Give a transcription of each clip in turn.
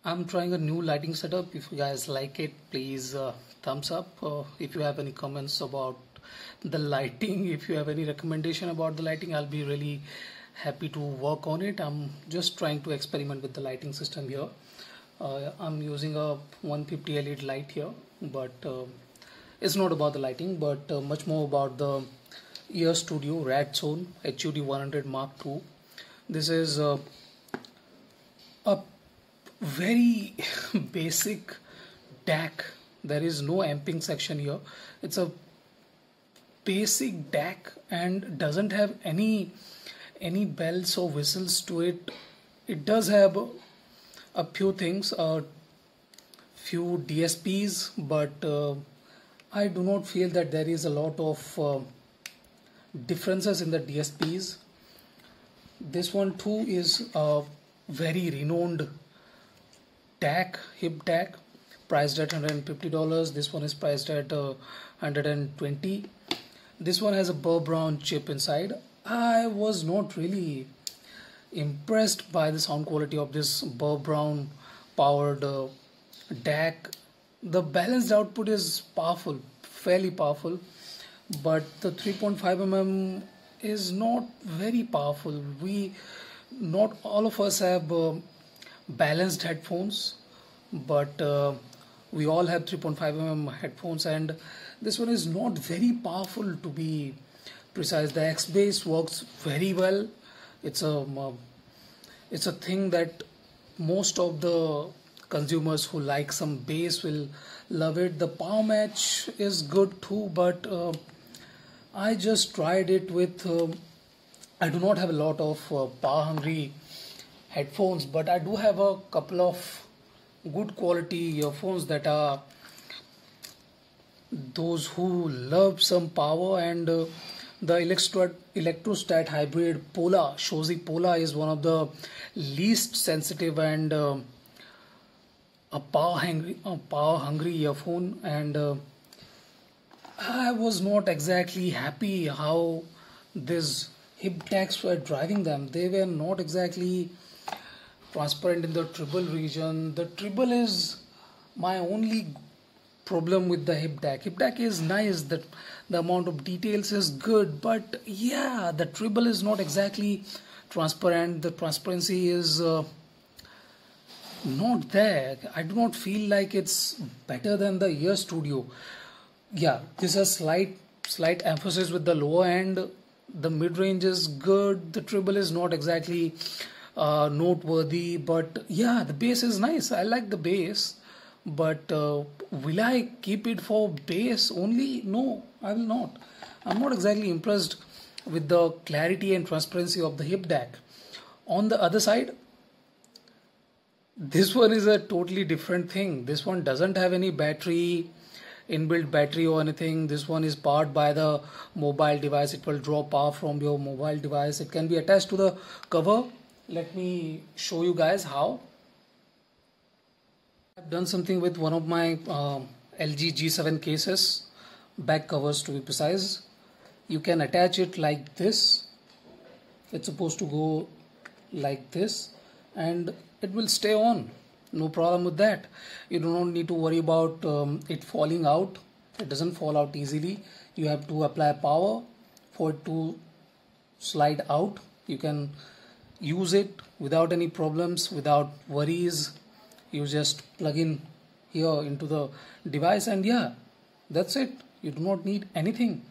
I'm trying a new lighting setup. If you guys like it, please thumbs up. If you have any comments about the lighting, if you have any recommendation about the lighting, I'll be really happy to work on it. I'm just trying to experiment with the lighting system here. I'm using a 150 LED light here, but it's not about the lighting, but much more about the Ear Studio Radzone HUD 100 Mark II. This is a very basic DAC. There is no amping section here. It's a basic DAC and doesn't have any bells or whistles to it. It does have a few things, a few DSPs, but I do not feel that there is a lot of differences in the DSPs. This one too is a very renowned DAC, hip DAC, priced at $150. This one is priced at $120. This one has a Burr Brown chip inside. I was not really impressed by the sound quality of this Burr Brown powered DAC. The balanced output is powerful, fairly powerful, but the 3.5 mm is not very powerful. Not all of us have balanced headphones, but we all have 3.5 mm headphones, and this one is not very powerful, to be precise. The X-Bass works very well. It's a thing that most of the consumers who like some bass will love it. The power match is good too, but I just tried it with I do not have a lot of power hungry headphones, but I do have a couple of good quality earphones that are those who love some power, and the Electrostat Hybrid Pola, Shosi Pola, is one of the least sensitive and a power hungry earphone, and I was not exactly happy how these hip DACs were driving them. They were not exactly transparent in the treble region. The treble is my only problem with the hip DAC. Hip DAC is nice, that the amount of details is good, but yeah, the treble is not exactly transparent. The transparency is not there. I do not feel like it's better than the Ear Studio. Yeah, this has slight emphasis with the lower end. The mid range is good. The treble is not exactly noteworthy, but yeah, the bass is nice. I like the bass, but will I keep it for bass only? No, I will not. I'm not exactly impressed with the clarity and transparency of the hip DAC. On the other side, this one is a totally different thing. This one doesn't have any inbuilt battery or anything. This one is powered by the mobile device. It will draw power from your mobile device. It can be attached to the cover. Let me show you guys how. I've done something with one of my LG G7 cases, back covers to be precise. You can attach it like this. It's supposed to go like this, and it will stay on. No problem with that. You do not need to worry about it falling out. It doesn't fall out easily. You have to apply power for it to slide out. You can use it without any problems, without worries. You just plug in here into the device, and yeah, that's it. You do not need anything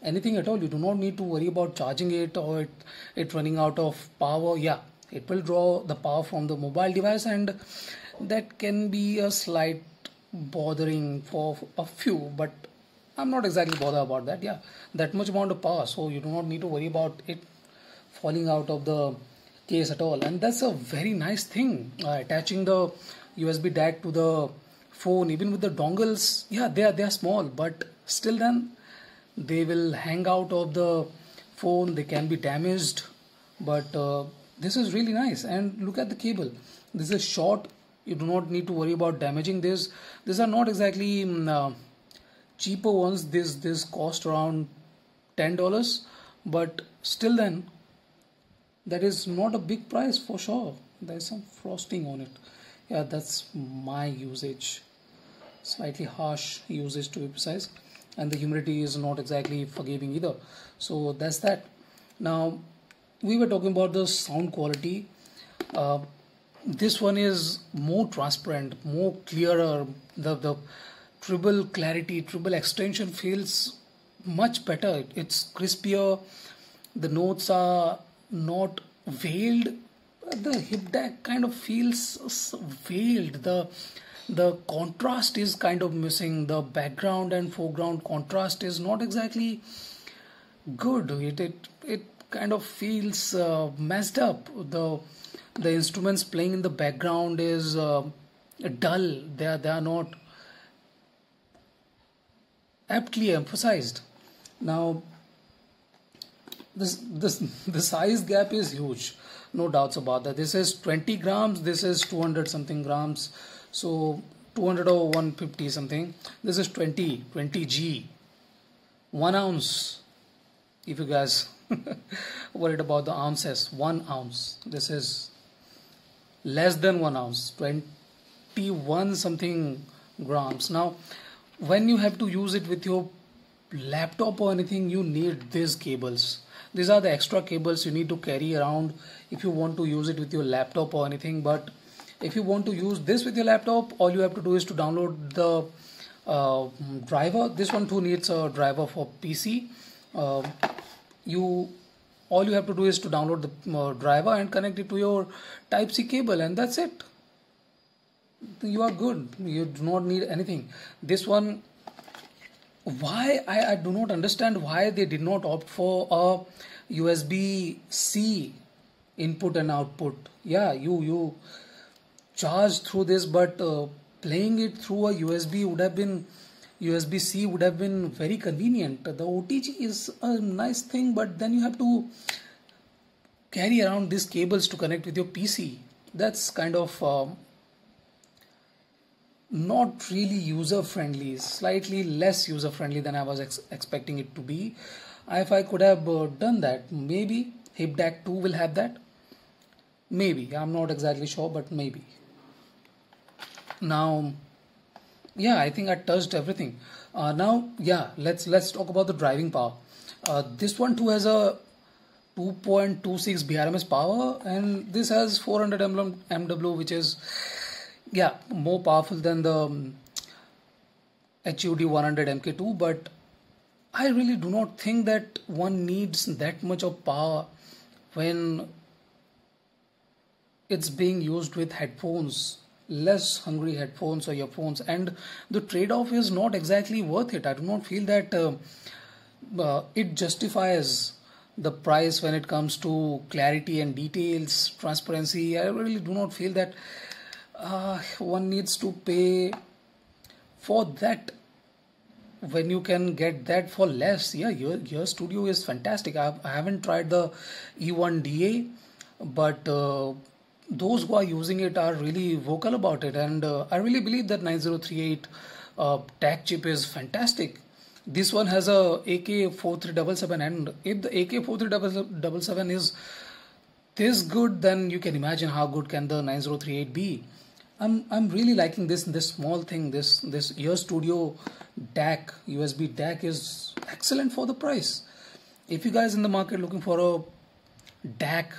at all. You do not need to worry about charging it or it running out of power. Yeah, it will draw the power from the mobile device, and that can be a slight bothering for a few, but I'm not exactly bothered about that. Yeah, that much amount of power, so you do not need to worry about it falling out of the case at all. And that's a very nice thing, attaching the USB DAC to the phone. Even with the dongles, yeah, they are small, but still then they will hang out of the phone. They can be damaged, but this is really nice. And look at the cable. This is short. You do not need to worry about damaging this. These are not exactly cheaper ones. This cost around $10, but still then that is not a big price for sure. There is some frosting on it. Yeah, that's my usage. Slightly harsh usage to be precise, and the humidity is not exactly forgiving either. So that's that. Now we were talking about the sound quality. Uh, this one is more transparent, more clearer. The treble clarity, treble extension feels much better. It's crispier. The notes are not veiled. The hip deck kind of feels veiled. The contrast is kind of missing. The background and foreground contrast is not exactly good. It kind of feels messed up. The instruments playing in the background is dull. They are not aptly emphasized. Now this the size gap is huge, no doubts about that. This is 20 grams, this is 200 something grams, so 200 or 150 something. This is 20 G, 1 ounce. If you guys worried about the ounces, 1 ounce. This is less than 1 ounce, 21 something grams. Now when you have to use it with your laptop or anything, you need these cables. These are the extra cables you need to carry around if you want to use it with your laptop or anything. But if you want to use this with your laptop, all you have to do is to download the driver. This one too needs a driver for PC. All you have to do is to download the driver and connect it to your Type-C cable, and that's it. You are good. You do not need anything. This one, why I do not understand why they did not opt for a USB-C input and output. Yeah, you charge through this, but playing it through a USB-C would have been very convenient. The OTG is a nice thing, but then you have to carry around these cables to connect with your PC. That's kind of not really user friendly, slightly less user friendly than I was expecting it to be. If I could have done that, maybe HipDAC 2 will have that. Maybe, I'm not exactly sure, but maybe. Now, yeah, I think I touched everything. Now, yeah, let's talk about the driving power. This one too has a 2.26 BRMS power, and this has 400 MW, which is, yeah, more powerful than the HUD 100 MK2, but I really do not think that one needs that much of power when it's being used with headphones, less hungry headphones or earphones, and the trade-off is not exactly worth it. I do not feel that it justifies the price when it comes to clarity and details, transparency. I really do not feel that one needs to pay for that when you can get that for less. Yeah, your studio is fantastic. I haven't tried the E1DA, but those who are using it are really vocal about it, and I really believe that 9038 TAC chip is fantastic. This one has a AK4377, and if the AK4377 is this good, then you can imagine how good can the 9038 be. I'm really liking this small thing. This Ear Studio DAC, USB DAC is excellent for the price. If you guys in the market looking for a DAC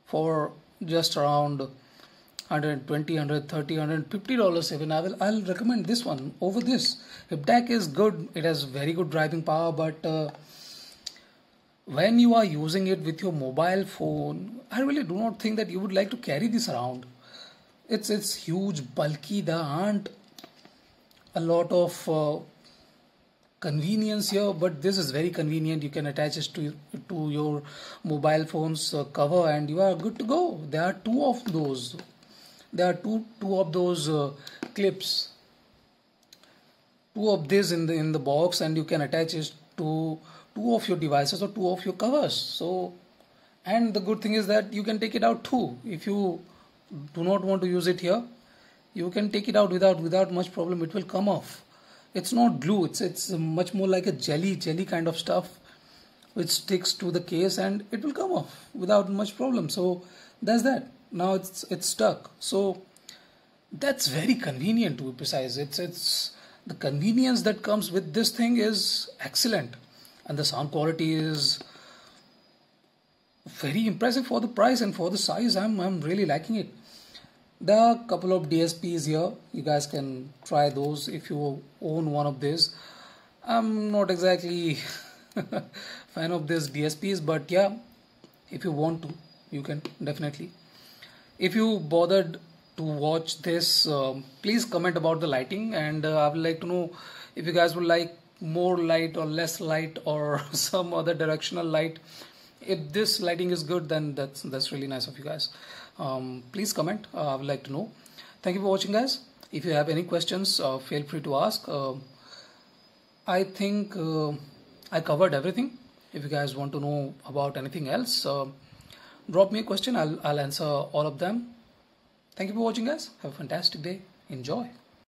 for just around 120, 130, $150 even, I'll recommend this one over this. If DAC is good, it has very good driving power, but when you are using it with your mobile phone, I really do not think that you would like to carry this around. It's huge, bulky. There aren't a lot of convenience here, but this is very convenient. You can attach it to your mobile phone's cover, and you are good to go. There are two of those. There are two of those clips. Two of this in the box, and you can attach it to two of your devices or two of your covers. So, and the good thing is that you can take it out too. If you do not want to use it here, you can take it out without much problem. It will come off. It's not glue. It's much more like a jelly kind of stuff which sticks to the case, and it will come off without much problem. So that's that. Now it's stuck. So That's very convenient, to be precise. It's the convenience that comes with this thing is excellent, and the sound quality is very impressive for the price and for the size. I'm really liking it. There are a couple of DSPs here. You guys can try those if you own one of these. I'm not exactly fan of these DSPs, but yeah, if you want to, you can definitely. If you bothered to watch this, please comment about the lighting, and I would like to know if you guys would like more light or less light or some other directional light. If this lighting is good, then that's really nice of you guys. Please comment. I would like to know. Thank you for watching, guys. If you have any questions, feel free to ask. I think I covered everything. If you guys want to know about anything else, drop me a question. I'll answer all of them. Thank you for watching, guys. Have a fantastic day. Enjoy.